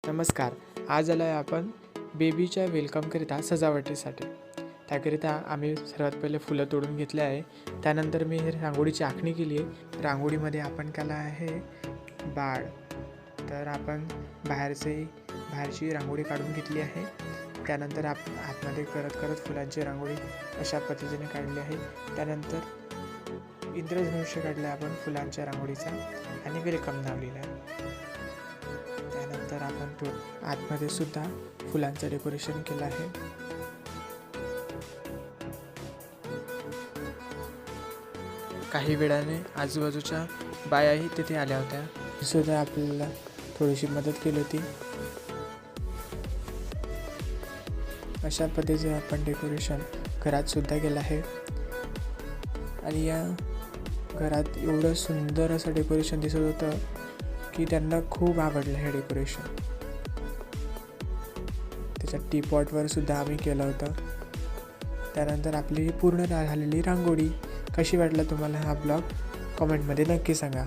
नमस्कार. आज आलो आहे आपण बेबीच्या वेलकमकरिता सजावटीसाठी. त्याकरिता आम्ही सर्वात पहिले फुलं तोडून घेतले आहे. त्यानंतर मी रांगोळीची आखणी केली आहे. रांगोळीमध्ये आपण केला आहे बाळ. तर आपण बाहेरची रांगोळी काढून घेतली आहे. त्यानंतर आपण आतमध्ये करत फुलांची रांगोळी अशा पद्धतीने काढली आहे. त्यानंतर इंद्रधनुष्य काढलं आपण फुलांच्या रांगोळीचा आणि वेलकम लावलेला आहे. त्यानंतर आपण आतमध्ये सुद्धा फुलांचं डेकोरेशन केलं आहे. काही वेळाने आजूबाजूच्या बायाही तिथे आल्या होत्या, सुद्धा आपल्याला थोडीशी मदत केली होती. अशा पद्धतीने आपण डेकोरेशन घरात सुद्धा केलं आहे. आणि या घरात एवढं सुंदर असं डेकोरेशन दिसत होतं की त्यांना खूप आवडलं हे डेकोरेशन. त्याच्या टीपॉटवर सुद्धा आम्ही केलं होतं. त्यानंतर आपली पूर्ण झालेली रांगोळी. कशी वाटला तुम्हाला हा ब्लॉग कमेंटमध्ये नक्की सांगा.